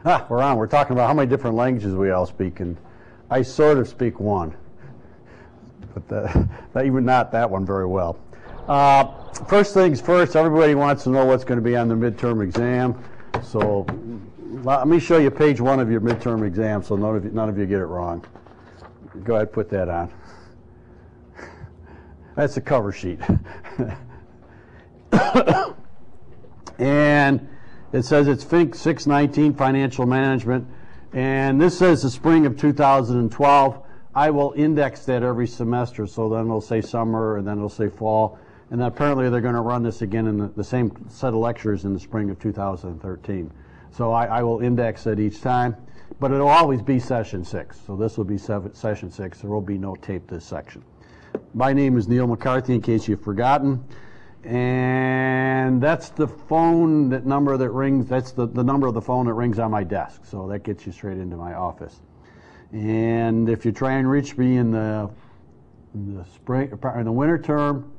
We're on. We're talking about how many different languages we all speak, and I sort of speak one, but even not that one very well. First things first, everybody wants to know what's going to be on the midterm exam. So let me show you page 1 of your midterm exam so none of you get it wrong. Go ahead, put that on. That's the cover sheet. And it says it's Finc 619 Financial Management, and this says the spring of 2012. I will index that every semester, so then it'll say summer, and then it'll say fall, and then apparently they're going to run this again in the same set of lectures in the spring of 2013. So I will index it each time, but it'll always be session 6. So this will be session 6. There will be no tape this section. My name is Neil McCarthy, in case you've forgotten. And that's the phone, that number that rings, that's the number of the phone that rings on my desk. So that gets you straight into my office. And if you try and reach me in the spring, in the winter term,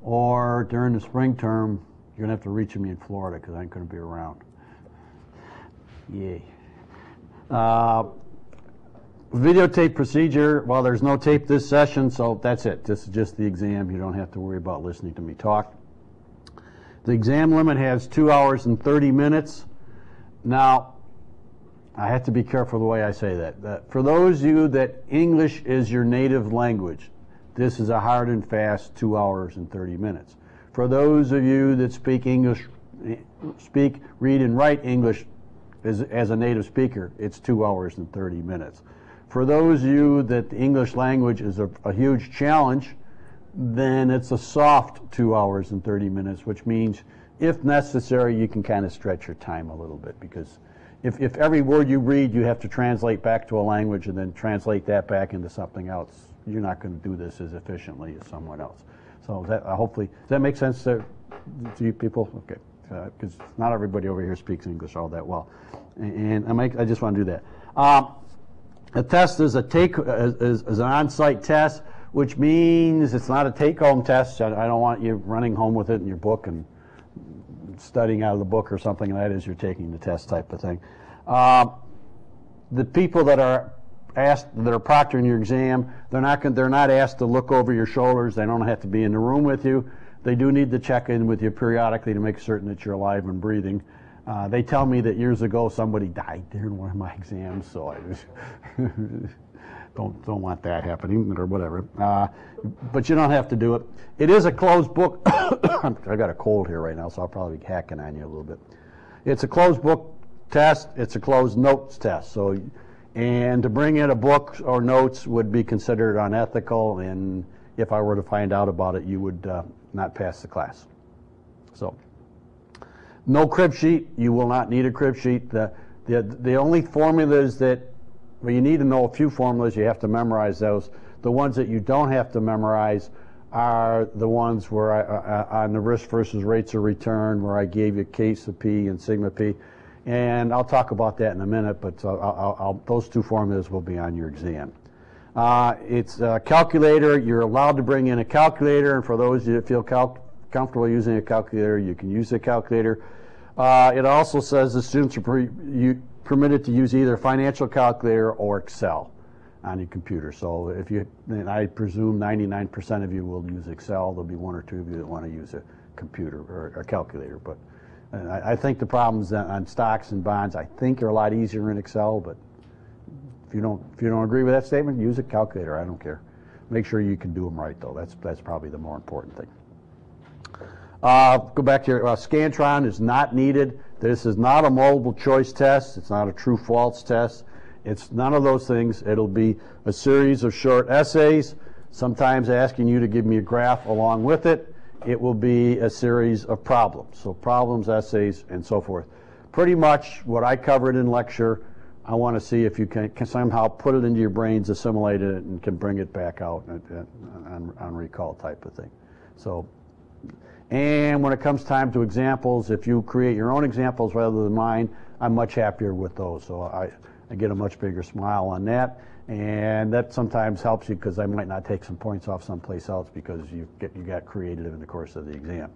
or during the spring term, you're gonna have to reach me in Florida because I ain't gonna be around. Yay. Videotape procedure, well, there's no tape this session, so that's it. This is just the exam. You don't have to worry about listening to me talk. The exam limit has 2 hours and 30 minutes. Now, I have to be careful the way I say that. For those of you that English is your native language, this is a hard and fast 2 hours and 30 minutes. For those of you that speak English, read and write English as a native speaker, it's 2 hours and 30 minutes. For those of you that the English language is a huge challenge, then it's a soft 2 hours and 30 minutes, which means if necessary, you can kind of stretch your time a little bit, because if every word you read you have to translate back to a language and then translate that back into something else, you're not going to do this as efficiently as someone else. So that hopefully, does that make sense to you people? Okay, because not everybody over here speaks English all that well, and I just want to do that. A test is is an on-site test, which means it's not a take-home test. I don't want you running home with it in your book and studying out of the book or something like that as you're taking the test type of thing. The people that are proctoring your exam, they're not asked to look over your shoulders. They don't have to be in the room with you. They do need to check in with you periodically to make certain that you're alive and breathing. They tell me that years ago somebody died during one of my exams, so I just don't want that happening or whatever. But you don't have to do it. It is a closed book. I got a cold here right now, so I'll probably be hacking on you a little bit. It's a closed book test. It's a closed notes test. So, and to bring in a book or notes would be considered unethical, and if I were to find out about it, you would not pass the class. So. No crib sheet. You will not need a crib sheet. The only formulas that, well, you need to know a few formulas. You have to memorize those. The ones that you don't have to memorize are the ones where on the risk versus rates of return, where I gave you case of P and sigma P. And I'll talk about that in a minute, but those two formulas will be on your exam. It's a calculator. You're allowed to bring in a calculator, and for those of you that feel comfortable using a calculator, you can use a calculator. It also says the students are permitted to use either financial calculator or Excel on your computer. So if you, and I presume 99% of you will use Excel. There'll be 1 or 2 of you that want to use a computer or a calculator. But I think the problems on stocks and bonds, I think, are a lot easier in Excel. But if you don't agree with that statement, use a calculator. I don't care. Make sure you can do them right, though. That's probably the more important thing. Go back to your Scantron is not needed. This is not a multiple choice test. It's not a true-false test. It's none of those things. It'll be a series of short essays, sometimes asking you to give me a graph along with it. It will be a series of problems. So problems, essays, and so forth. Pretty much what I covered in lecture, I want to see if you can somehow put it into your brains, assimilate it, and can bring it back out on recall type of thing. So. And when it comes time to examples, if you create your own examples rather than mine, I'm much happier with those. So I get a much bigger smile on that. And that sometimes helps you because I might not take some points off someplace else because you got creative in the course of the exam.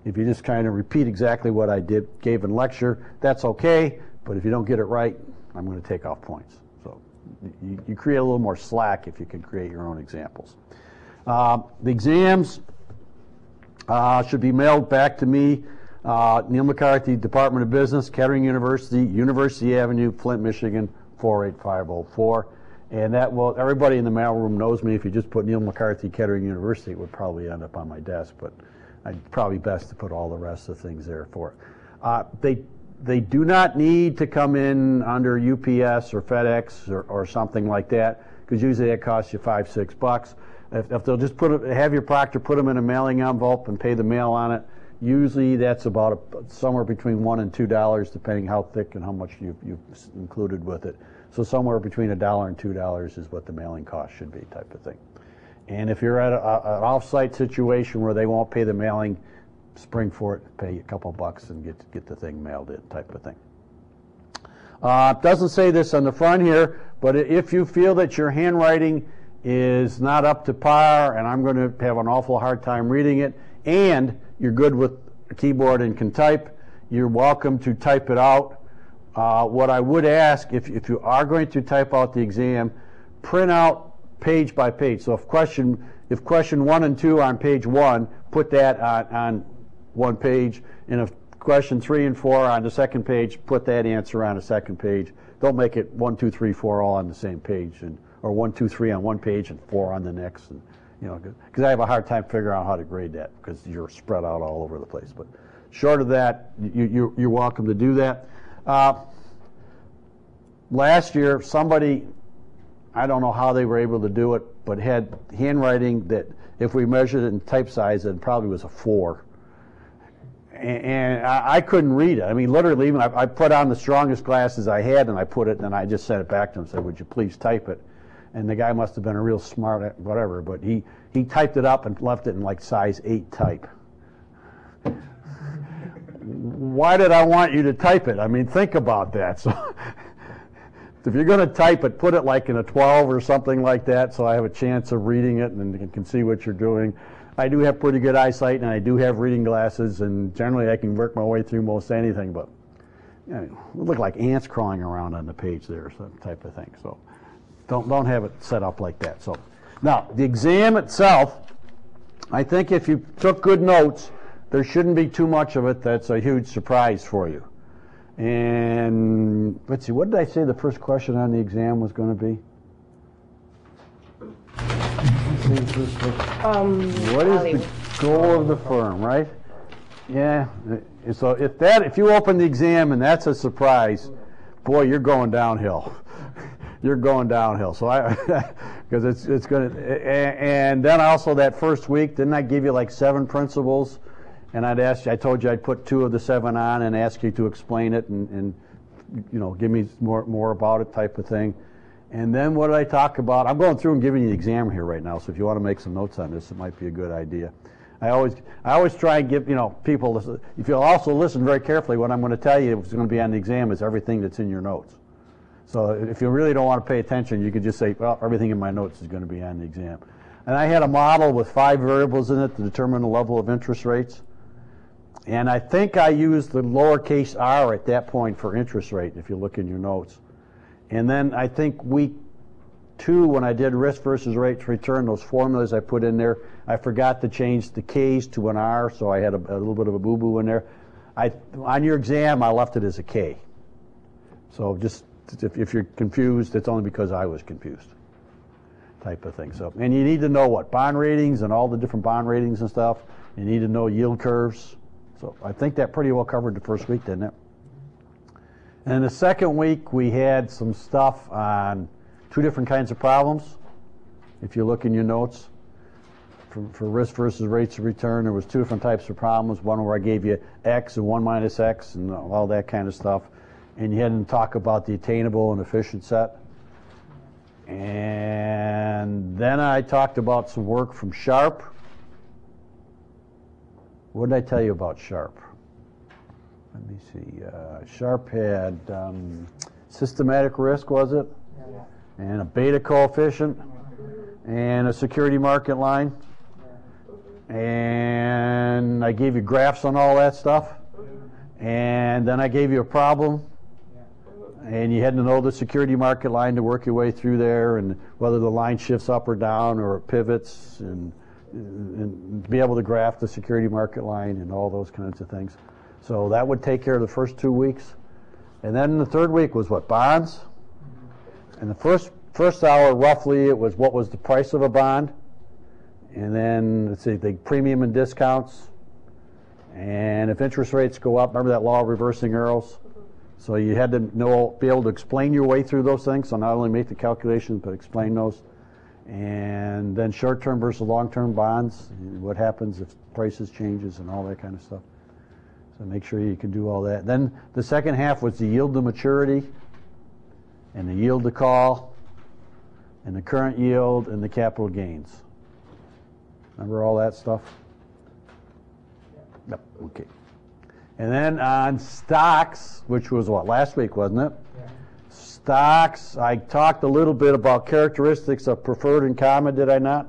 If you just kind of repeat exactly what I gave in lecture, that's okay, but if you don't get it right, I'm going to take off points. So you create a little more slack if you can create your own examples. The exams should be mailed back to me, Neil McCarthy, Department of Business, Kettering University, University Avenue, Flint, Michigan, 48504. And that will, everybody in the mailroom knows me. If you just put Neil McCarthy, Kettering University, it would probably end up on my desk, but I'd probably best to put all the rest of the things there for it. They do not need to come in under UPS or FedEx or something like that, because usually that costs you $5, $6. If they'll just have your proctor put them in a mailing envelope and pay the mail on it, usually that's about somewhere between $1 and $2, depending how thick and how much you've included with it. So somewhere between $1 and $2 is what the mailing cost should be, type of thing. And if you're at an off-site situation where they won't pay the mailing, spring for it, pay a couple bucks and get the thing mailed in, type of thing. It doesn't say this on the front here, but if you feel that your handwriting is not up to par and I'm going to have an awful hard time reading it, and you're good with a keyboard and can type, you're welcome to type it out. What I would ask, if you are going to type out the exam, print out page by page. So if question 1 and 2 on page 1, put that on one page, and if question 3 and 4 on the second page, put that answer on the second page. Don't make it 1, 2, 3, 4 all on the same page, or 1, 2, 3 on one page and 4 on the next. And, because I have a hard time figuring out how to grade that because you're spread out all over the place. But short of that, you're welcome to do that. Last year, somebody, I don't know how they were able to do it, but had handwriting that if we measured it in type size, it probably was a 4. And I couldn't read it. I mean, literally, even I put on the strongest glasses I had, and I put it, and I just sent it back to him and said, would you please type it? And the guy must have been a real smart whatever, but he typed it up and left it in like size 8 type. Why did I want you to type it? I mean, think about that. So if you're going to type it, put it like in a 12 or something like that, so I have a chance of reading it and can see what you're doing. I do have pretty good eyesight, and I do have reading glasses, and generally I can work my way through most anything, but it look like ants crawling around on the page there, so type of thing. So don't have it set up like that. So now the exam itself, I think if you took good notes, there shouldn't be too much of it that's a huge surprise for you. And let's see, what did I say the first question on the exam was going to be? What is the goal of the firm, right? Yeah. So if you open the exam and that's a surprise, boy, you're going downhill. You're going downhill. So because it's going to, and then also that first week, didn't I give you like 7 principles? And I told you I'd put 2 of the 7 on and ask you to explain it and give me more about it, type of thing. And then what did I talk about? I'm going through and giving you the exam here right now, so if you want to make some notes on this, it might be a good idea. I always try and give people, if you'll also listen very carefully, what I'm going to tell you is going to be on the exam is everything that's in your notes. So if you really don't want to pay attention, you can just say, well, everything in my notes is going to be on the exam. And I had a model with 5 variables in it to determine the level of interest rates. And I think I used the lowercase r at that point for interest rate, if you look in your notes. And then I think week 2, when I did risk versus rates return, those formulas I put in there, I forgot to change the k's to an r, so I had a little bit of a boo-boo in there. On your exam, I left it as a k. So just if you're confused, it's only because I was confused, type of thing. So, and you need to know what bond ratings and all the different bond ratings and stuff. You need to know yield curves. So I think that pretty well covered the first week, didn't it? And the second week, we had some stuff on 2 different kinds of problems. If you look in your notes, for risk versus rates of return, there was 2 different types of problems. One where I gave you x and 1 minus x and all that kind of stuff. And you had to talk about the attainable and efficient set. And then I talked about some work from Sharp. What did I tell you about Sharp? Let me see. Sharp had systematic risk, was it? Yeah. And a beta coefficient, and a security market line. And I gave you graphs on all that stuff. And then I gave you a problem. and you had to know the security market line to work your way through there, and whether the line shifts up or down or it pivots, and be able to graph the security market line and all those kinds of things. So that would take care of the first 2 weeks. And then the third week was what, bonds? And the first hour, roughly, it was what was the price of a bond. And then, let's see, the premium and discounts. And if interest rates go up, remember that law of reversing arrows? So you had to be able to explain your way through those things. So not only make the calculations, but explain those. And then short-term versus long-term bonds, what happens if prices changes and all that kind of stuff. So make sure you can do all that. Then the second half was the yield to maturity, and the yield to call, and the current yield, and the capital gains. Remember all that stuff? Yep, okay. And then on stocks, which was what, last week, wasn't it? Yeah. Stocks, I talked a little bit about characteristics of preferred and common, did I not?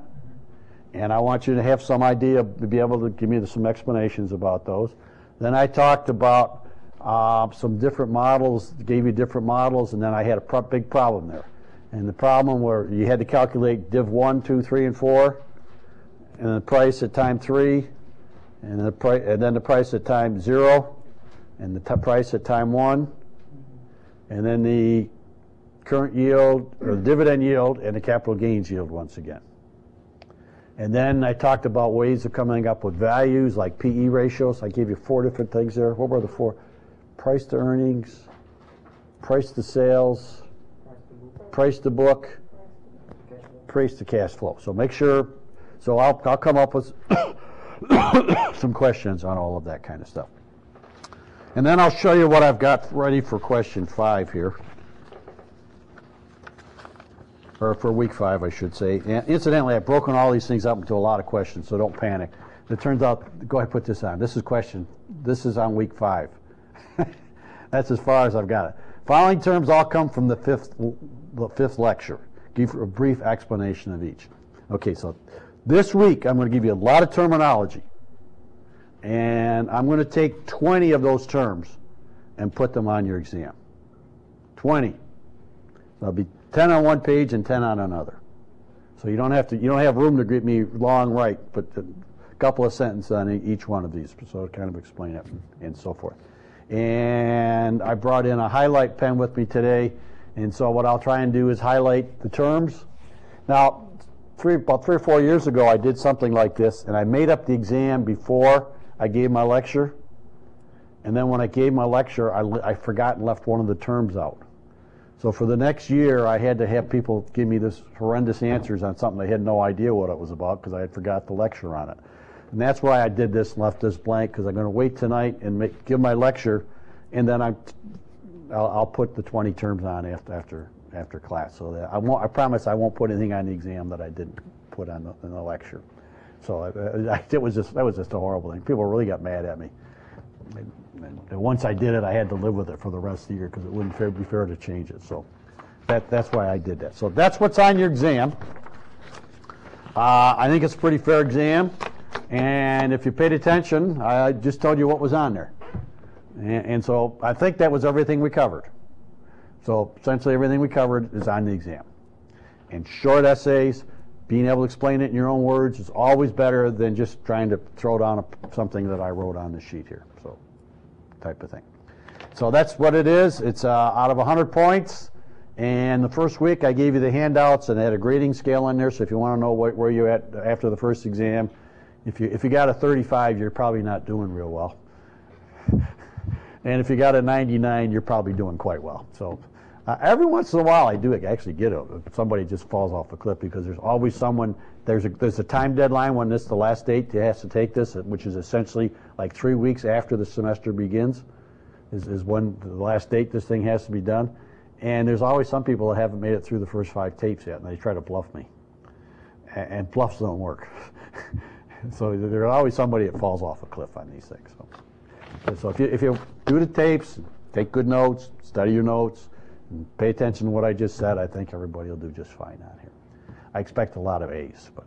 And I want you to have some idea, to be able to give me some explanations about those. Then I talked about some different models, gave you different models, and then I had a big problem there. And the problem where you had to calculate div 1, 2, 3, and 4, and the price at time 3, and then the price at time 0, and the price at time 1, and then the current yield, or the dividend yield, and the capital gains yield once again. And then I talked about ways of coming up with values like PE ratios. I gave you 4 different things there. What were the 4? Price to earnings, price to sales, price to book, price to cash flow. So make sure, so I'll come up with some questions on all of that kind of stuff. And then I'll show you what I've got ready for question 5 here. Or for week 5, I should say. And incidentally, I've broken all these things up into a lot of questions, so don't panic. It turns out, go ahead, put this on. This is on week 5. That's as far as I've got it. Following terms all come from the fifth lecture. Give a brief explanation of each. Okay, so this week I'm going to give you a lot of terminology. And I'm going to take 20 of those terms and put them on your exam. 20. So it'll be 10 on one page and 10 on another. So you don't have room to get me long right, but a couple of sentences on each one of these, so kind of explain it and so forth. And I brought in a highlight pen with me today, and so what I'll try and do is highlight the terms. Now, about 3 or 4 years ago, I did something like this, and I made up the exam before I gave my lecture, and then when I gave my lecture, I forgot and left one of the terms out. So for the next year, I had to have people give me this horrendous answers on something they had no idea what it was about because I had forgot the lecture on it. And that's why I did this and left this blank, because I'm going to wait tonight and give my lecture, and then I'll put the 20 terms on after class. So that I promise I won't put anything on the exam that I didn't put on in the lecture. So that was just a horrible thing. People really got mad at me. And once I did it, I had to live with it for the rest of the year because it wouldn't be fair to change it. So that's why I did that. So that's what's on your exam. I think it's a pretty fair exam. And if you paid attention, I just told you what was on there. And so I think that was everything we covered. So essentially everything we covered is on the exam. And short essays, being able to explain it in your own words is always better than just trying to throw down something that I wrote on the sheet here. So type of thing. So that's what it is. It's out of 100 points. And the first week I gave you the handouts and I had a grading scale in there. So if you want to know where you're at after the first exam, if you got a 35, you're probably not doing real well. And if you got a 99, you're probably doing quite well. So every once in a while I do actually get somebody just falls off a cliff because there's always someone, there's a time deadline when this is the last date it has to take this, which is essentially like 3 weeks after the semester begins is when the last date this thing has to be done. And there's always some people that haven't made it through the first 5 tapes yet, and they try to bluff me. And bluffs don't work. So there's always somebody that falls off a cliff on these things. So if you do the tapes, take good notes, study your notes, and pay attention to what I just said, I think everybody will do just fine on here. I expect a lot of A's, but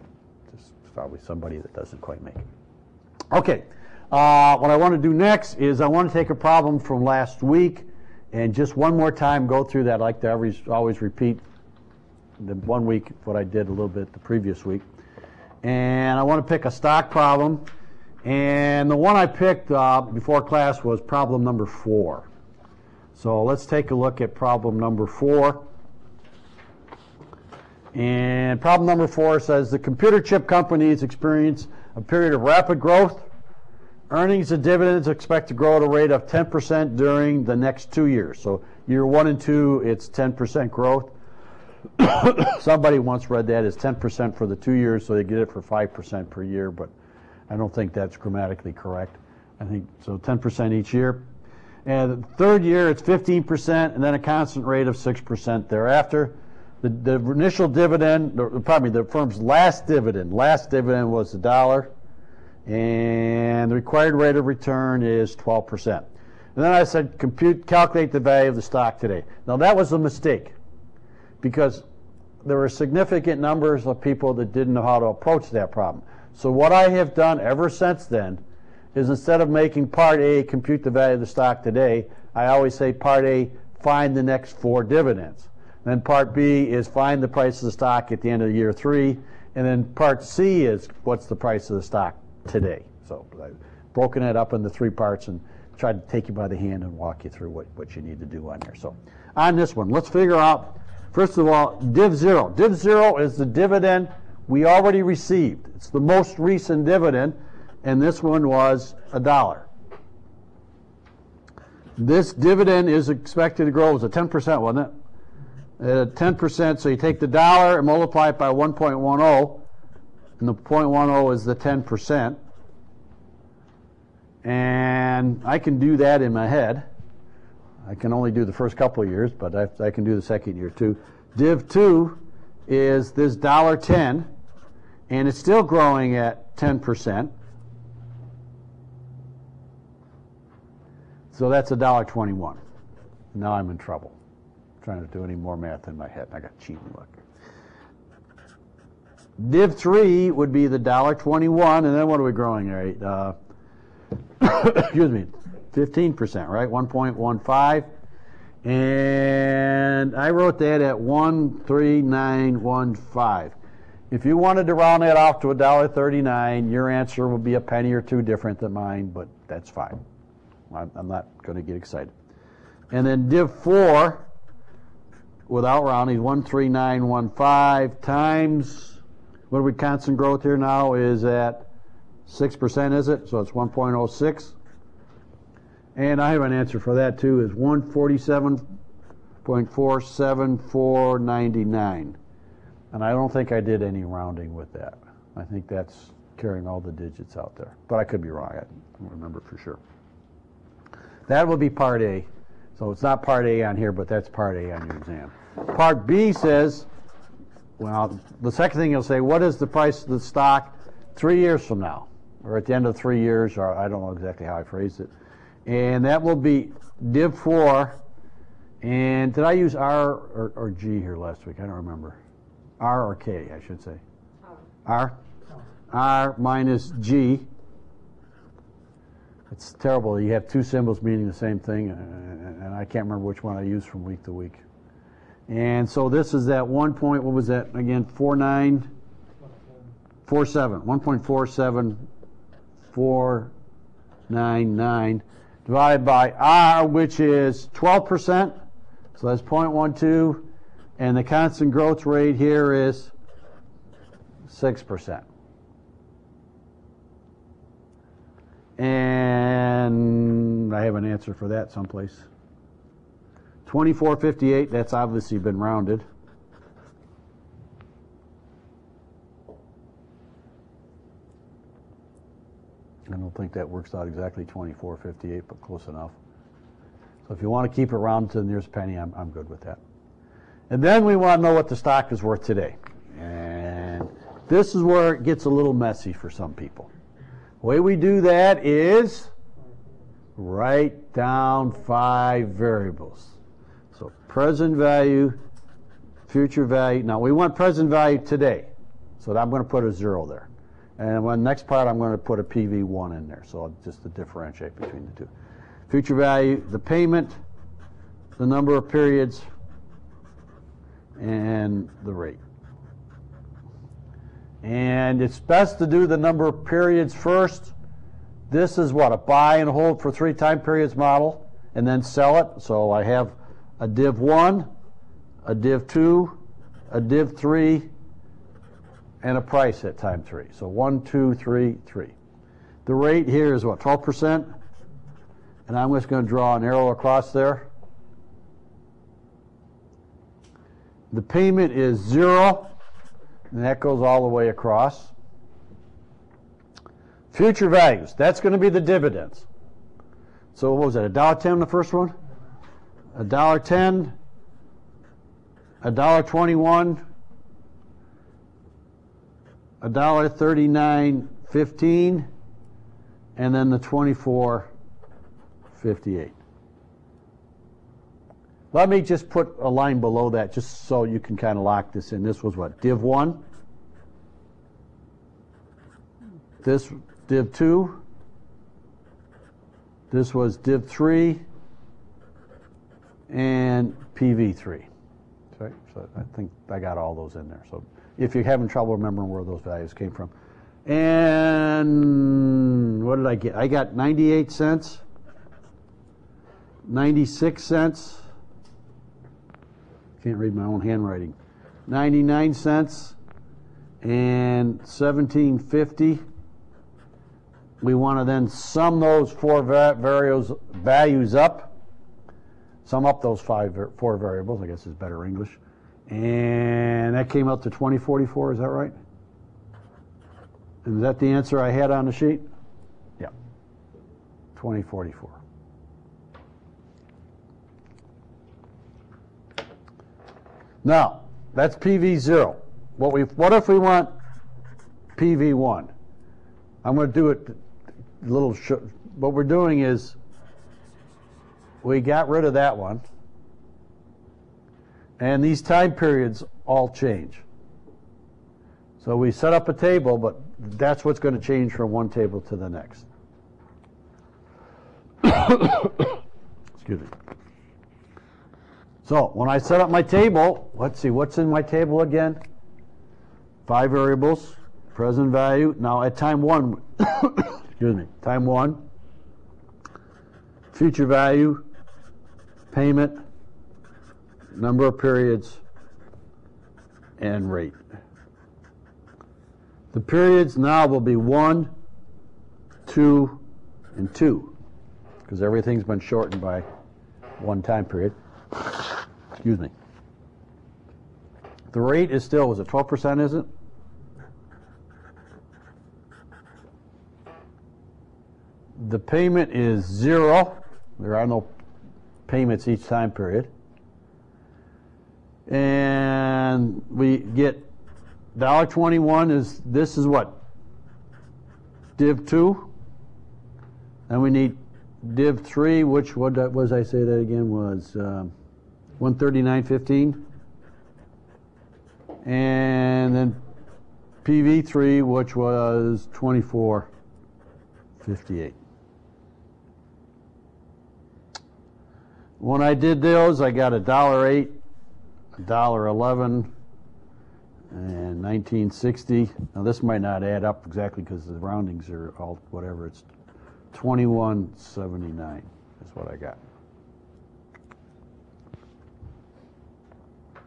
there's probably somebody that doesn't quite make it. Okay, what I want to do next is I want to take a problem from last week And just one more time, go through that. I like to always repeat the 1 week what I did a little bit the previous week. And I want to pick a stock problem. And the one I picked before class was problem number 4. So let's take a look at problem number 4. And problem number 4 says the computer chip companies experience a period of rapid growth. Earnings and dividends expect to grow at a rate of 10% during the next 2 years. So year 1 and 2, it's 10% growth. Somebody once read that as 10% for the 2 years, so they get it for 5% per year, but I don't think that's grammatically correct. I think so 10% each year. And the third year, it's 15%, and then a constant rate of 6% thereafter. The initial dividend, the firm's last dividend was $1. And the required rate of return is 12%. And then I said, calculate the value of the stock today. Now that was a mistake because there were significant numbers of people that didn't know how to approach that problem. So what I have done ever since then is instead of making part A, compute the value of the stock today, I always say part A, find the next 4 dividends. Then part B is find the price of the stock at the end of year 3. And then part C is what's the price of the stock today. So I've broken it up into 3 parts and tried to take you by the hand and walk you through what you need to do on there. So on this one, let's figure out, first of all, div 0. Div 0 is the dividend we already received. It's the most recent dividend, and this one was $1. This dividend is expected to grow, it was a 10%, wasn't it? 10%, so you take the $1 and multiply it by 1.10, and the 0.10 is the 10%. And I can do that in my head. I can only do the first couple of years, but I can do the second year too. Div 2 is this $1.10, and it's still growing at 10%. So that's $1.21. Now I'm in trouble. I'm trying to do any more math in my head. I got cheating luck. Div 3 would be the $1.21, and then what are we growing at? Excuse me, 15%, right? 1.15. And I wrote that at 13915. If you wanted to round that off to $1.39, your answer will be a penny or 2 different than mine, but that's fine. I'm not going to get excited. And then div 4, without rounding, 13915 times, what are we, constant growth here now is at 6%, is it? So it's 1.06. And I have an answer for that too, is 147.47499. And I don't think I did any rounding with that. I think that's carrying all the digits out there. But I could be wrong. I don't remember for sure. That will be part A. So it's not part A on here, but that's part A on your exam. Part B says, well, the second thing you'll say, what is the price of the stock 3 years from now? Or at the end of 3 years, or I don't know exactly how I phrased it. And that will be div 4. And did I use R or G here last week? I don't remember. R or K, I should say. R? R minus G. It's terrible. You have 2 symbols meaning the same thing, and I can't remember which one I used from week to week. And so this is that 1 point, what was that again? 4947. 1.47499 divided by R, which is 12%. So that's 0.12. And the constant growth rate here is 6%. And I have an answer for that someplace. 2458, that's obviously been rounded. I don't think that works out exactly 2458, but close enough. So if you want to keep it round to the nearest penny, I'm good with that. And then we want to know what the stock is worth today. And this is where it gets a little messy for some people. The way we do that is write down 5 variables. So present value, future value. Now we want present value today. So I'm going to put a 0 there. And the next part I'm going to put a PV1 in there. So just to differentiate between the two. Future value, the payment, the number of periods, and the rate. And it's best to do the number of periods first. This is what, a buy and hold for 3 time periods model, and then sell it. So I have a div 1, a div 2, a div 3, and a price at time 3. So 1, 2, 3, 3. The rate here is what, 12%? And I'm just going to draw an arrow across there. The payment is 0, and that goes all the way across. Future values, that's going to be the dividends. So what was that, $1.10 the first one? $1.10, $1.21, $1.39.15, and then the 24.58. Let me just put a line below that just so you can kind of lock this in. This was what, div 1? This div 2? This was div 3 and PV 3. Sorry, so I think I got all those in there. So if you're having trouble remembering where those values came from. And what did I get? I got 98 cents, 96 cents. Can't read my own handwriting. 99 cents and 17.50. We want to then sum those 4 values up. Sum up those 4 variables, I guess is better English. And that came out to 20.44, is that right? And is that the answer I had on the sheet? Yeah, 20.44. Now, that's PV0. What if we want PV1? I'm going to do it a little short. What we're doing is we got rid of that one, and these time periods all change. So we set up a table, but that's what's going to change from one table to the next. Excuse me. So when I set up my table, let's see, what's in my table again? 5 variables, present value. Now at time 1, excuse me, time 1, future value, payment, number of periods, and rate. The periods now will be 1, 2, and 2, because everything's been shortened by 1 time period. Excuse me. The rate is still, was it 12%, is it? The payment is 0. There are no payments each time period. And we get $1.21 is, this is what? Div 2. And we need div 3, which, what was I say that again, was 139.15. And then PV3, which was 24.58. When I did those, I got $1.08, $1.11, and 1960. Now this might not add up exactly because the roundings are all whatever. It's 21.79 is what I got.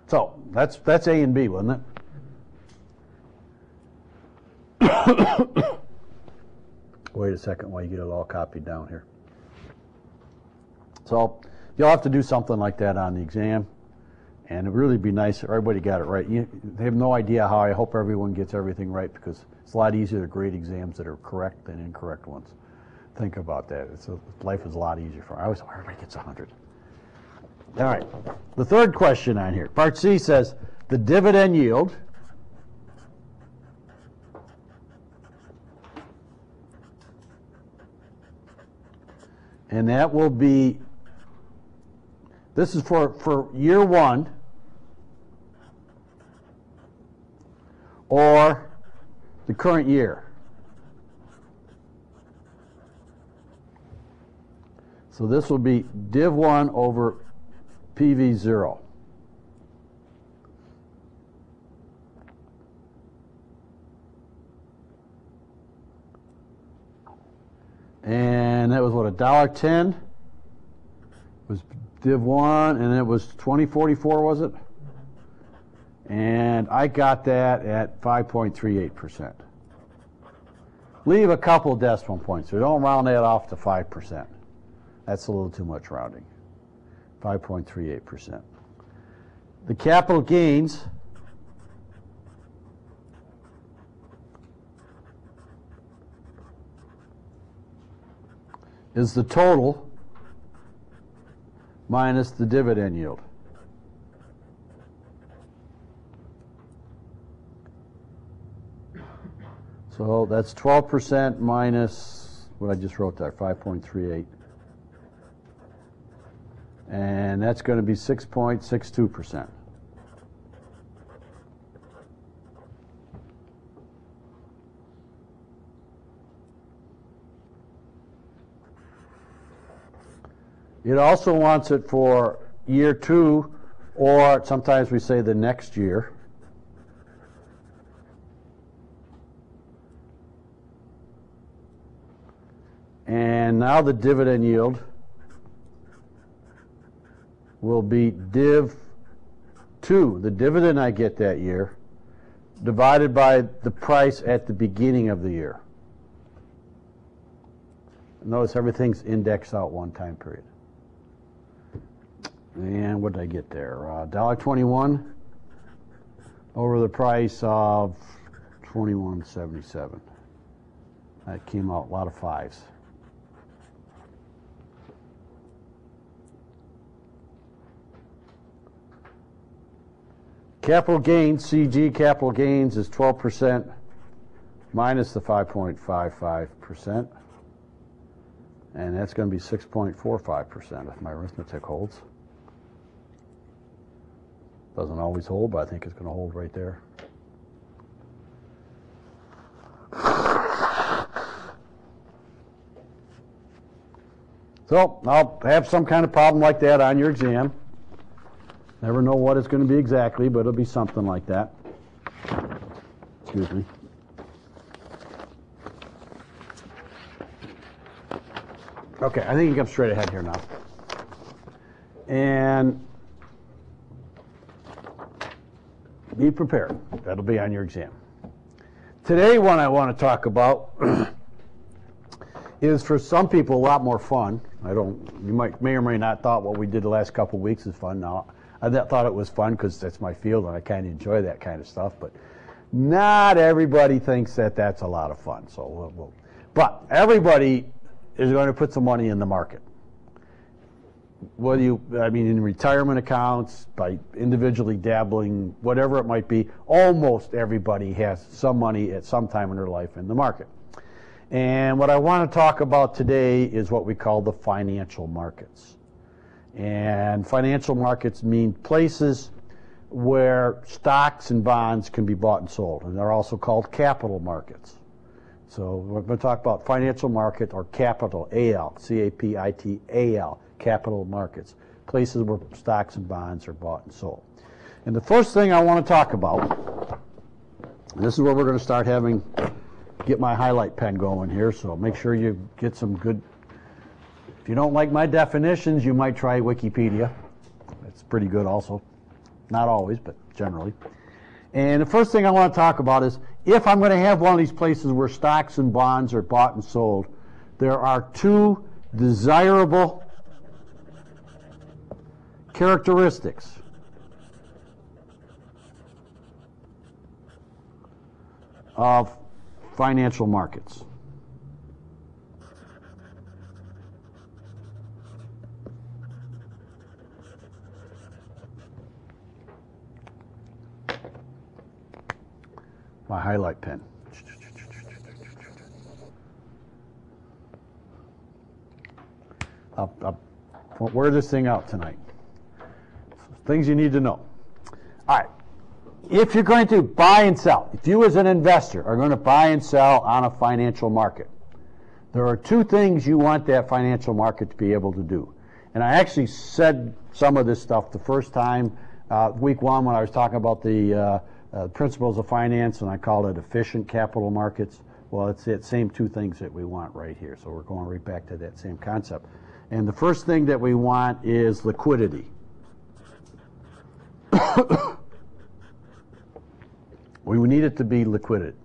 So that's A and B, wasn't it? Wait a second while you get it all copied down here. So you'll have to do something like that on the exam, and it'd really be nice if everybody got it right. They have no idea how I hope everyone gets everything right, because it's a lot easier to grade exams that are correct than incorrect ones. Think about that. Life is a lot easier for me. I always hope everybody gets 100. All right. The third question on here, part C, says the dividend yield and that will be, this is for year 1 or the current year. So this will be div 1 over PV 0. And that was what, $1.10 was div 1, and it was 2044, was it? And I got that at 5.38%. Leave a couple decimal points, so don't round that off to 5%. That's a little too much rounding. 5.38%. The capital gains is the total minus the dividend yield. So that's 12% minus what I just wrote there, 5.38. And that's going to be 6.62%. It also wants it for year 2, or sometimes we say the next year. And now the dividend yield will be div 2, the dividend I get that year, divided by the price at the beginning of the year. Notice everything's indexed out one time period. And what did I get there? $1.21 over the price of $21.77. That came out a lot of 5s. Capital gains, CG capital gains is 12% minus the 5.55%. And that's going to be 6.45% if my arithmetic holds. Doesn't always hold, but I think it's going to hold right there. So I'll have some kind of problem like that on your exam. Never know what it's going to be exactly, but it'll be something like that. Excuse me. Okay, I think you can come straight ahead here now. And be prepared. That'll be on your exam. Today, what I want to talk about is for some people a lot more fun. You may or may not thought what we did the last couple of weeks is fun. Now, I thought it was fun because that's my field and I kind of enjoy that kind of stuff, but not everybody thinks that that's a lot of fun. So, but everybody is going to put some money in the market. In retirement accounts, by individually dabbling, whatever it might be, almost everybody has some money at some time in their life in the market. And what I want to talk about today is what we call the financial markets. And financial markets mean places where stocks and bonds can be bought and sold, and they're also called capital markets. So we're going to talk about financial market, or capital, A-L, C-A-P-I-T-A-L, capital markets, places where stocks and bonds are bought and sold. And the first thing I want to talk about, and this is where we're going to start get my highlight pen going here, so make sure you get some good. If you don't like my definitions, you might try Wikipedia. It's pretty good also. Not always, but generally. And the first thing I want to talk about is, if I'm going to have one of these places where stocks and bonds are bought and sold, there are two desirable characteristics of financial markets. My highlight pen. I'll wear this thing out tonight. Things you need to know. All right. If you're going to buy and sell, if you as an investor are going to buy and sell on a financial market, there are two things you want that financial market to be able to do. And I actually said some of this stuff the first time, week one, when I was talking about the principles of finance, and I called it efficient capital markets. Well, it's the same two things that we want right here. So we're going right back to that same concept. And the first thing that we want is liquidity. We need it to be liquid.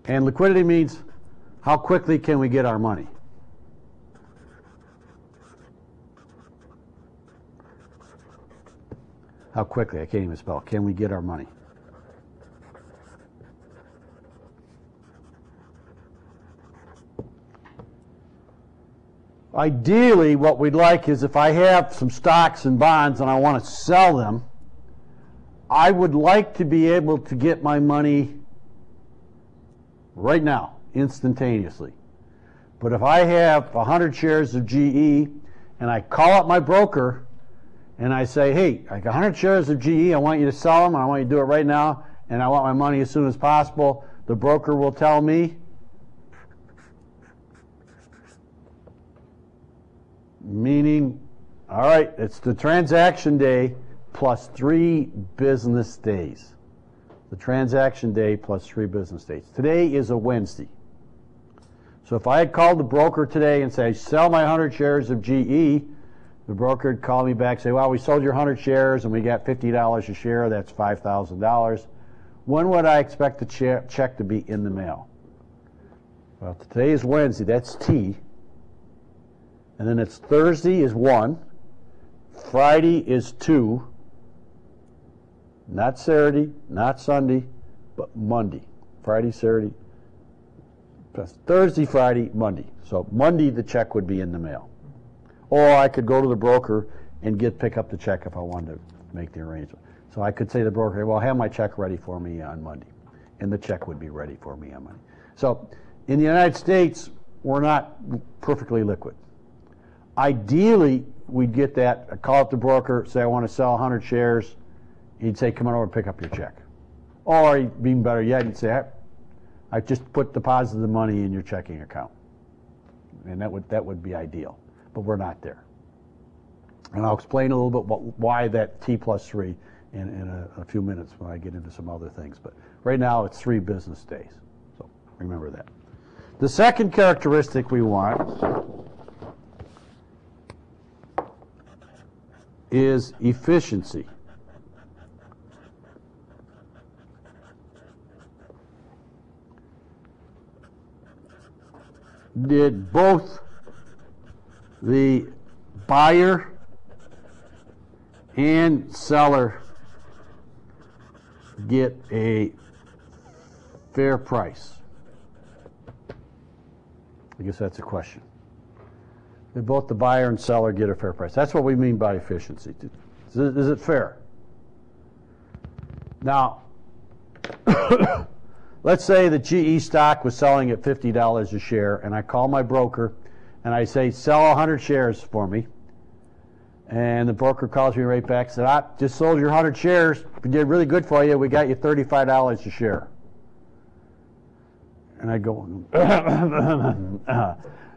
And liquidity means how quickly can we get our money? How quickly, I can't even spell, can we get our money? Ideally, what we'd like is if I have some stocks and bonds and I want to sell them, I would like to be able to get my money right now, instantaneously. But if I have 100 shares of GE and I call up my broker and I say, hey, I got 100 shares of GE, I want you to sell them, I want you to do it right now, and I want my money as soon as possible, the broker will tell me, meaning, all right, it's the transaction day plus 3 business days. The transaction day plus 3 business days. Today is a Wednesday. So if I had called the broker today and say, sell my 100 shares of GE, the broker would call me back and say, well, we sold your 100 shares and we got $50 a share, that's $5,000. When would I expect the check to be in the mail? Well, today is Wednesday, that's T. And then it's Thursday is 1, Friday is 2, not Saturday, not Sunday, but Monday. Friday, Saturday, Thursday, Friday, Monday. So Monday the check would be in the mail. Or I could go to the broker and pick up the check if I wanted to make the arrangement. So I could say to the broker, well, have my check ready for me on Monday. And the check would be ready for me on Monday. So in the United States, we're not perfectly liquid. Ideally, we'd get that, I'd call up the broker, say I want to sell 100 shares. He'd say, come on over and pick up your check. Or even better yet, he'd say, I just deposited the money in your checking account. And that would be ideal. But we're not there. And I'll explain a little bit why that T plus 3 in a few minutes when I get into some other things. But right now it's 3 business days. So remember that. The second characteristic we want is efficiency. Did both the buyer and seller get a fair price? I guess that's a question. Did both the buyer and seller get a fair price? That's what we mean by efficiency. Is it fair? Now, let's say the GE stock was selling at $50 a share, and I call my broker and I say, sell 100 shares for me. And the broker calls me right back and said, I just sold your 100 shares. We did really good for you. We got you $35 a share. And I go,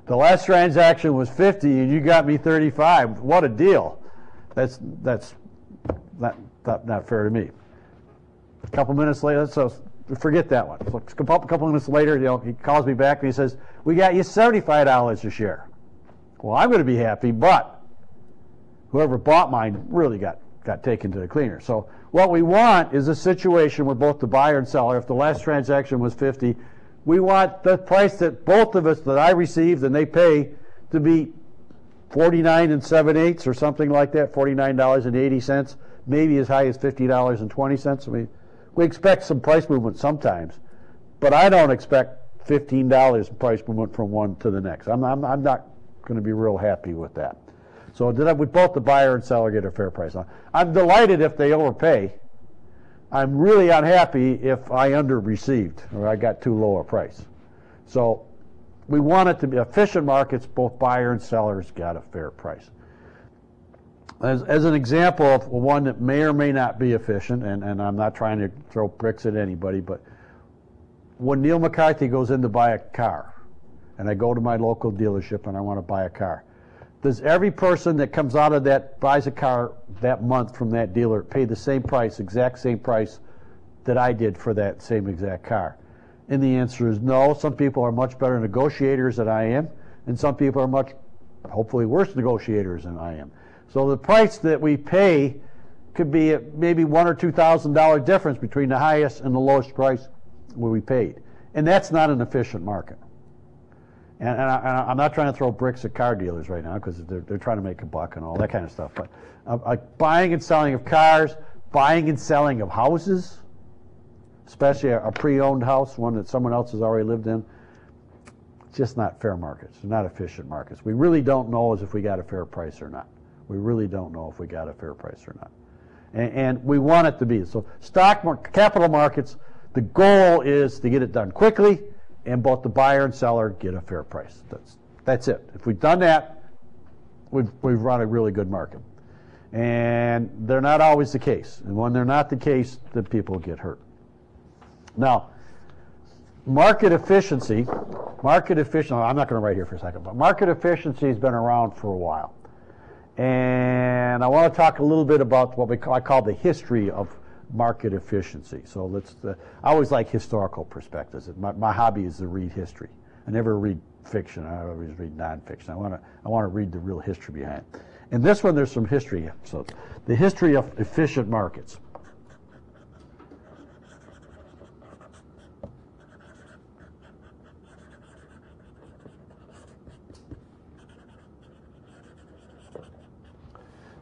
the last transaction was 50 and you got me 35. What a deal. That's not fair to me. A couple minutes later, so forget that one. So a couple minutes later, he calls me back and he says, we got you $75 a share. Well, I'm going to be happy, but whoever bought mine really got taken to the cleaner. So what we want is a situation where both the buyer and seller, if the last transaction was 50, we want the price that both of us, that I received and they pay, to be 49 7/8 or something like that, $49.80, maybe as high as $50.20. I mean, we expect some price movement sometimes, but I don't expect $15 price movement from one to the next. I'm not going to be real happy with that. So would both the buyer and seller get a fair price? I'm delighted if they overpay. I'm really unhappy if I under-received or I got too low a price. So we want it to be efficient markets, both buyer and sellers got a fair price. As an example of one that may or may not be efficient, and I'm not trying to throw bricks at anybody, but when Neil McCarthy goes in to buy a car, and I go to my local dealership and I want to buy a car, does every person that comes out of that, buys a car that month from that dealer, pay the same price, exact same price that I did for that same exact car? And the answer is no. Some people are much better negotiators than I am, and some people are much, hopefully, worse negotiators than I am. So the price that we pay could be maybe $1,000 or $2,000 difference between the highest and the lowest price where we paid. And that's not an efficient market. And I'm not trying to throw bricks at car dealers right now because they're trying to make a buck and all that kind of stuff. But buying and selling of cars, buying and selling of houses, especially a pre-owned house, one that someone else has already lived in, it's just not fair markets. They're not efficient markets. We really don't know if we got a fair price or not. We really don't know if we got a fair price or not. And we want it to be. So capital markets, the goal is to get it done quickly, and both the buyer and seller get a fair price. That's it. If we've done that, we've run a really good market. And they're not always the case. And when they're not the case, then people get hurt. Now, market efficiency, I'm not going to write here for a second, but market efficiency has been around for a while. And I want to talk a little bit about what I call the history of market efficiency. So I always like historical perspectives. My hobby is to read history. I never read fiction. I always read nonfiction. I want to read the real history behind it. In this one, there's some history. So the history of efficient markets.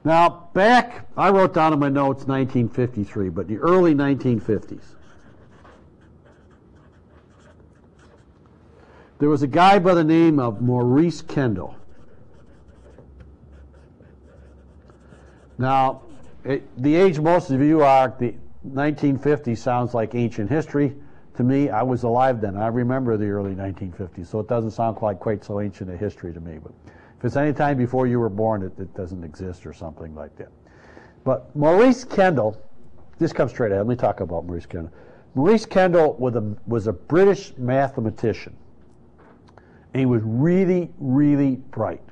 Now, I wrote down in my notes 1953, but the early 1950s. There was a guy by the name of Maurice Kendall. Now, the age most of you are, the 1950s sounds like ancient history. To me, I was alive then. I remember the early 1950s, so it doesn't sound quite so ancient a history to me. But if it's any time before you were born, it doesn't exist or something like that. But Maurice Kendall, this comes straight ahead. Let me talk about Maurice Kendall. Maurice Kendall was a British mathematician. And he was really, really bright.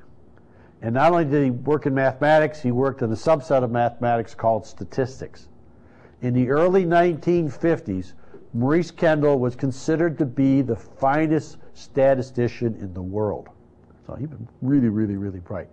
And not only did he work in mathematics, he worked in a subset of mathematics called statistics. In the early 1950s, Maurice Kendall was considered to be the finest statistician in the world. So he was really, really, really bright.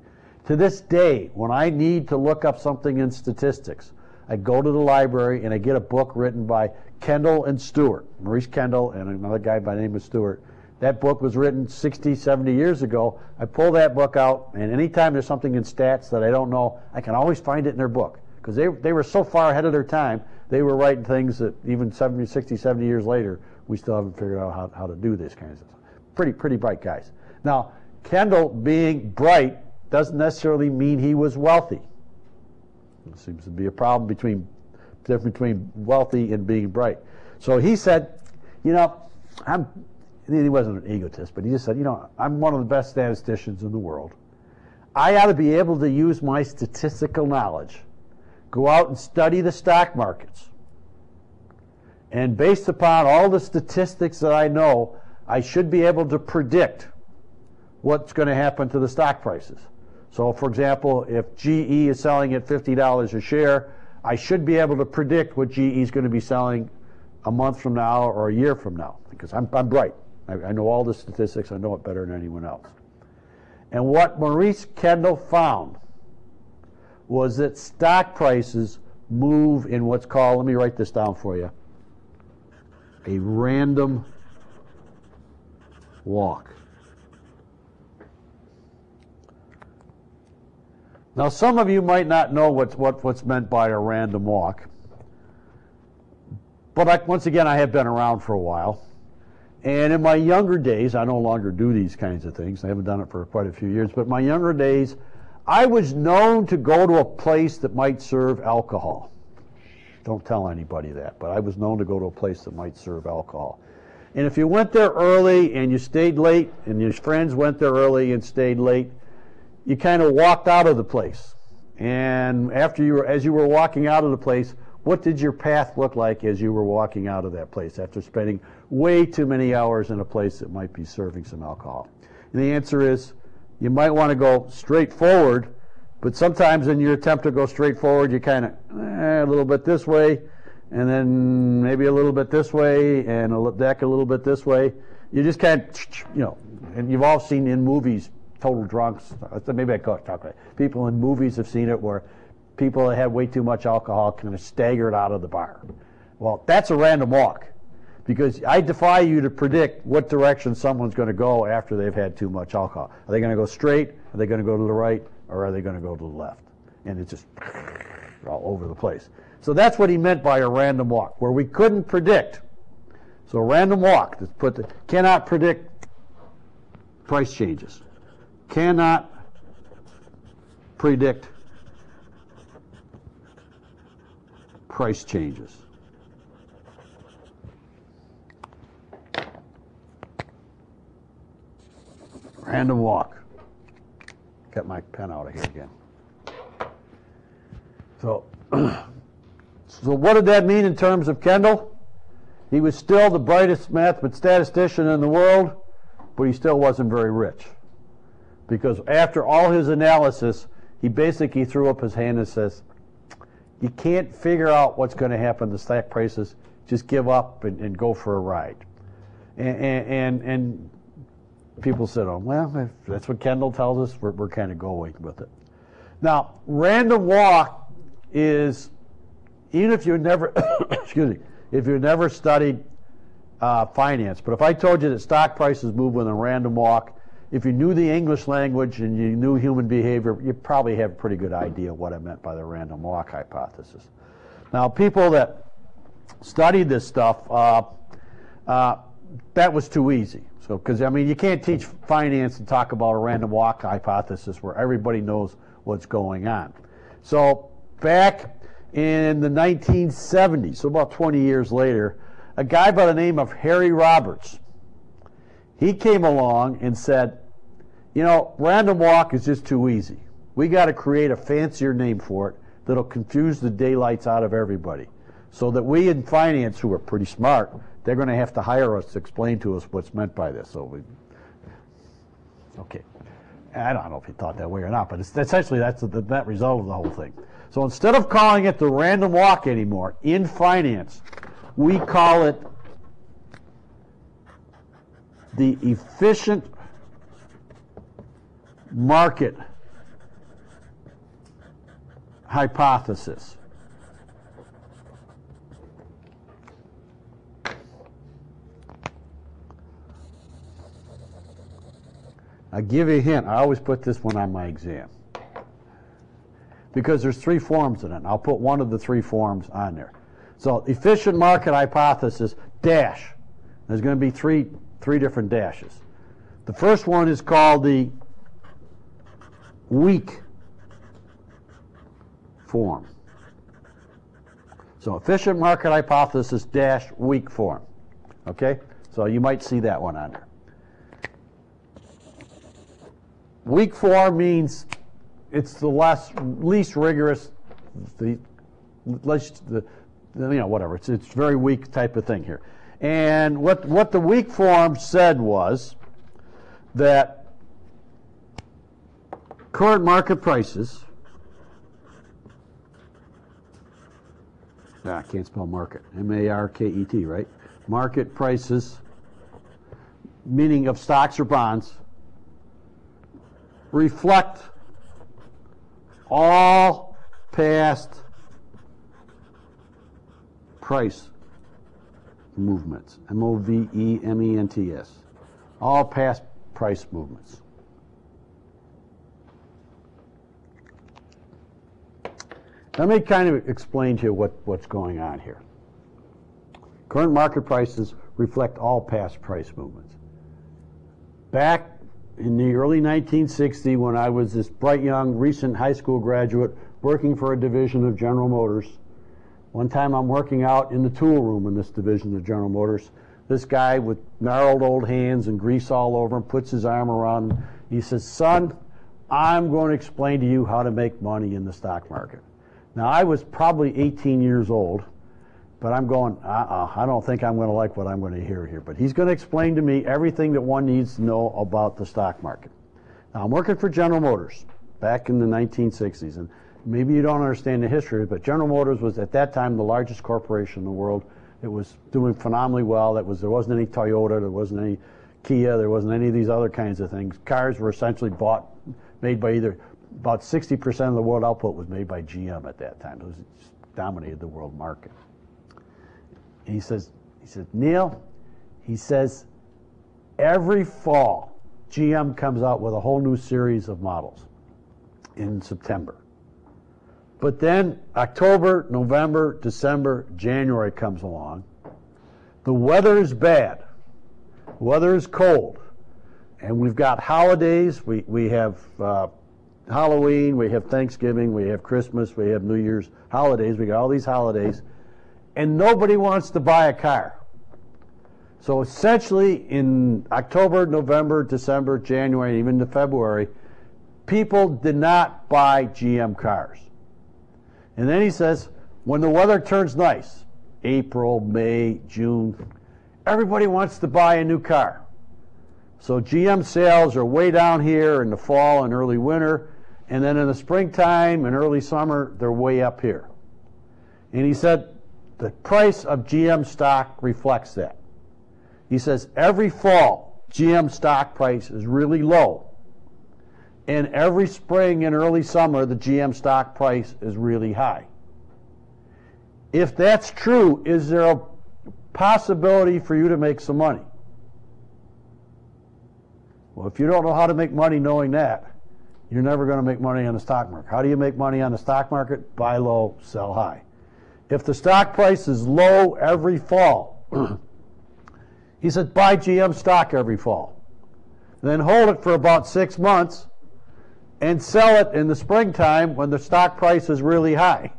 To this day, when I need to look up something in statistics, I go to the library and I get a book written by Kendall and Stewart, Maurice Kendall and another guy by the name of Stewart. That book was written 60, 70 years ago. I pull that book out, and anytime there's something in stats that I don't know, I can always find it in their book. Because they were so far ahead of their time, they were writing things that even 70, 60, 70 years later, we still haven't figured out how to do this kind of stuff. Pretty bright guys. Now, Kendall being bright doesn't necessarily mean he was wealthy. There seems to be a problem between wealthy and being bright. So he said, he wasn't an egotist, but he just said, I'm one of the best statisticians in the world. I ought to be able to use my statistical knowledge, go out and study the stock markets. And based upon all the statistics that I know, I should be able to predict what's going to happen to the stock prices. So, for example, if GE is selling at $50 a share, I should be able to predict what GE is going to be selling a month from now or a year from now, because I'm bright. I know all the statistics. I know it better than anyone else. And what Maurice Kendall found was that stock prices move in what's called, let me write this down for you, a random walk. Now, some of you might not know what's meant by a random walk, but once again, I have been around for a while. And in my younger days, I no longer do these kinds of things. I haven't done it for quite a few years, but in my younger days, I was known to go to a place that might serve alcohol. Don't tell anybody that, but I was known to go to a place that might serve alcohol. And if you went there early and you stayed late, and your friends went there early and stayed late, you kind of walked out of the place. And as you were walking out of the place, what did your path look like as you were walking out of that place after spending way too many hours in a place that might be serving some alcohol? And the answer is you might want to go straight forward, but sometimes in your attempt to go straight forward, you kind of a little bit this way, and then maybe a little bit this way, and a deck a little bit this way. You just can't, and you've all seen in movies, total drunks, maybe I call it chocolate. People in movies have seen it where people that had way too much alcohol kind of staggered out of the bar. Well, that's a random walk, because I defy you to predict what direction someone's going to go after they've had too much alcohol. Are they going to go straight? Are they going to go to the right? Or are they going to go to the left? And it's just all over the place. So that's what he meant by a random walk, where we couldn't predict. So a random walk, cannot predict price changes. Cannot predict price changes. Random walk. Get my pen out of here again. So, so what did that mean in terms of Kendall? He was still the brightest statistician in the world, but he still wasn't very rich. Because after all his analysis, he basically threw up his hand and says, you can't figure out what's going to happen to stock prices, just give up and go for a ride. And people said, oh, well, if that's what Kendall tells us, we're kind of going with it. Now, random walk is, even if you never, excuse me, if you never studied finance, but if I told you that stock prices move with a random walk, if you knew the English language and you knew human behavior, you probably have a pretty good idea what I meant by the random walk hypothesis. Now, people that studied this stuff, that was too easy. So, because I mean, you can't teach finance and talk about a random walk hypothesis where everybody knows what's going on. So, back in the 1970s, so about 20 years later, a guy by the name of Harry Roberts, he came along and said, you know, random walk is just too easy. We got to create a fancier name for it that'll confuse the daylights out of everybody, so that we in finance, who are pretty smart, they're going to have to hire us to explain to us what's meant by this. So okay, I don't know if he thought that way or not, but essentially that's the net result of the whole thing. So instead of calling it the random walk anymore, in finance, we call it the efficient market hypothesis. I'll give you a hint. I always put this one on my exam, because there's three forms in it. I'll put one of the three forms on there. So efficient market hypothesis, dash. There's going to be three different dashes. The first one is called the weak form. So efficient market hypothesis dash weak form. Okay? So you might see that one on there. Weak form means it's the least rigorous, whatever. It's very weak type of thing here. And what the weak form said was that current market prices, I can't spell market, M-A-R-K-E-T, right? Market prices, meaning of stocks or bonds, reflect all past price movements, M-O-V-E-M-E-N-T-S, all past price movements. Let me kind of explain to you what's going on here. Current market prices reflect all past price movements. Back in the early 1960s, when I was this bright young recent high school graduate working for a division of General Motors, one time I'm working out in the tool room in this division of General Motors. This guy with gnarled old hands and grease all over him puts his arm around him. He says, son, I'm going to explain to you how to make money in the stock market. Now, I was probably 18 years old, but I'm going, I don't think I'm going to like what I'm going to hear here. But he's going to explain to me everything that one needs to know about the stock market. Now, I'm working for General Motors back in the 1960s, and maybe you don't understand the history, but General Motors was at that time the largest corporation in the world. It was doing phenomenally well. There wasn't any Toyota, there wasn't any Kia, there wasn't any of these other kinds of things. Cars were essentially made by about 60% of the world output was made by GM at that time. It just dominated the world market. And he said, Neil, he says, every fall, GM comes out with a whole new series of models in September. But then October, November, December, January comes along. The weather is bad. The weather is cold. And we've got holidays. We have Halloween, we have Thanksgiving, we have Christmas, we have New Year's holidays. We got all these holidays. And nobody wants to buy a car. So essentially in October, November, December, January, even to February, people did not buy GM cars. And then he says, when the weather turns nice, April, May, June, everybody wants to buy a new car. So GM sales are way down here in the fall and early winter, and then in the springtime and early summer, they're way up here. And he said, the price of GM stock reflects that. He says, every fall, GM stock price is really low. And every spring and early summer, the GM stock price is really high. If that's true, is there a possibility for you to make some money? Well, if you don't know how to make money knowing that, you're never going to make money on the stock market. How do you make money on the stock market? Buy low, sell high. If the stock price is low every fall, he said, buy GM stock every fall. Then hold it for about 6 months and sell it in the springtime when the stock price is really high.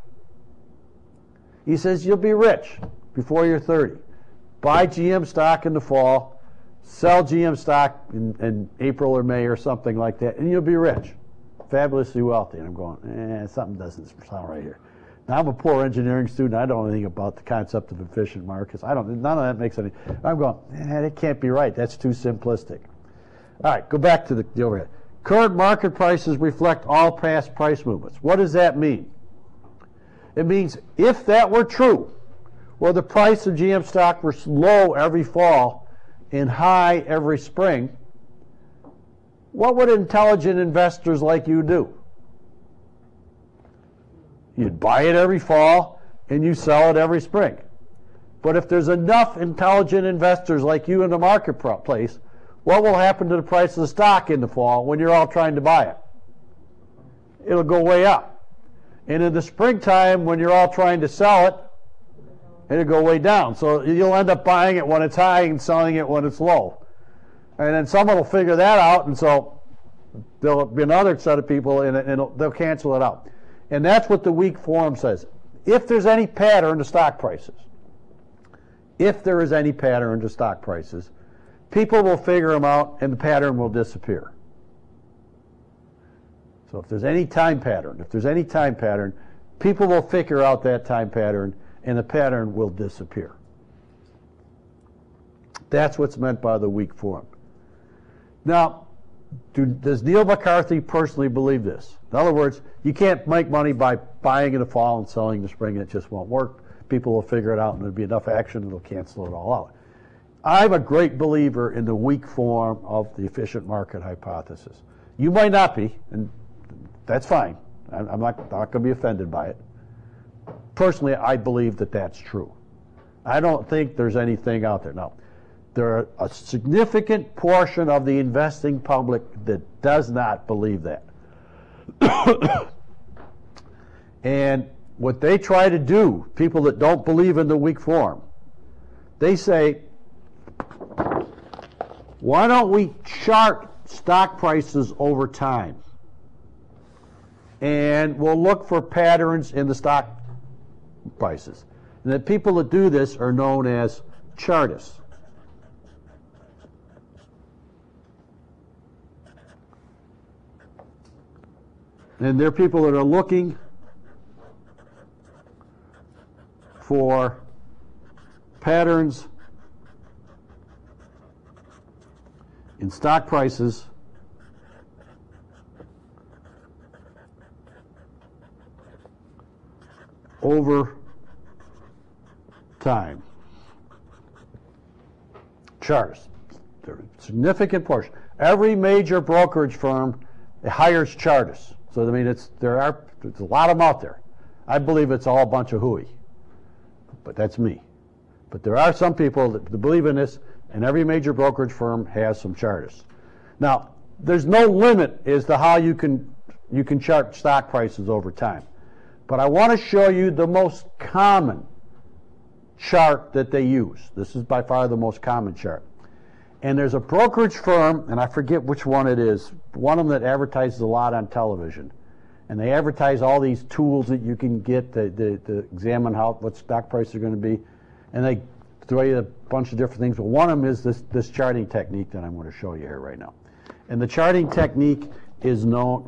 He says, you'll be rich before you're 30. Buy GM stock in the fall, sell GM stock in April or May or something like that, and you'll be rich, fabulously wealthy. And I'm going, something doesn't sound right here. Now, I'm a poor engineering student. I don't know anything about the concept of efficient markets. None of that makes any. I'm going, that can't be right. That's too simplistic. All right, go back to the overhead. Current market prices reflect all past price movements. What does that mean? It means if that were true, where the price of GM stock was low every fall and high every spring, what would intelligent investors like you do? You'd buy it every fall and you sell it every spring. But if there's enough intelligent investors like you in the marketplace, what will happen to the price of the stock in the fall when you're all trying to buy it? It'll go way up. And in the springtime, when you're all trying to sell it, it'll go way down. So you'll end up buying it when it's high and selling it when it's low. And then someone will figure that out, and so there'll be another set of people, and they'll cancel it out. And that's what the weak form says. If there's any pattern to stock prices, people will figure them out, and the pattern will disappear. So if there's any time pattern, people will figure out that time pattern, and the pattern will disappear. That's what's meant by the weak form. Now, does Neil McCarthy personally believe this? In other words, you can't make money by buying in the fall and selling in the spring. It just won't work. People will figure it out, and there'll be enough action, it'll cancel it all out. I'm a great believer in the weak form of the efficient market hypothesis. You might not be, and that's fine. I'm not going to be offended by it. Personally, I believe that that's true. I don't think there's anything out there. Now, there are a significant portion of the investing public that does not believe that. And what they try to do, people that don't believe in the weak form, they say, why don't we chart stock prices over time? And we'll look for patterns in the stock prices. And the people that do this are known as chartists. And they're people that are looking for patterns in stock prices over time. Chartists. They're a significant portion. Every major brokerage firm hires chartists. So I mean, there's a lot of them out there. I believe it's all a bunch of hooey, but that's me. But there are some people that believe in this, and every major brokerage firm has some chartists. Now, there's no limit as to how you can chart stock prices over time. But I want to show you the most common chart that they use. This is by far the most common chart. And there's a brokerage firm, and I forget which one it is, one of them that advertises a lot on television. And they advertise all these tools that you can get to examine what stock prices are going to be. And they throw you a bunch of different things. But one of them is this charting technique that I'm going to show you here right now. And the charting technique is known,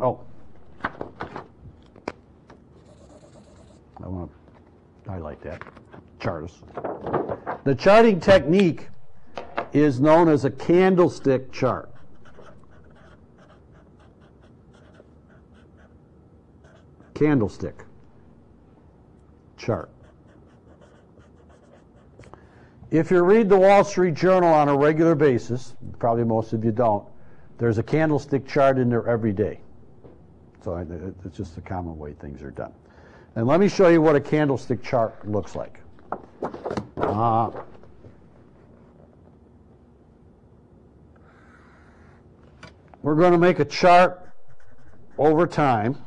I want to highlight that, chartists. The charting technique is known as a candlestick chart. Candlestick chart. If you read the Wall Street Journal on a regular basis, probably most of you don't, there's a candlestick chart in there every day. So it's just the common way things are done. And let me show you what a candlestick chart looks like. We're going to make a chart over time.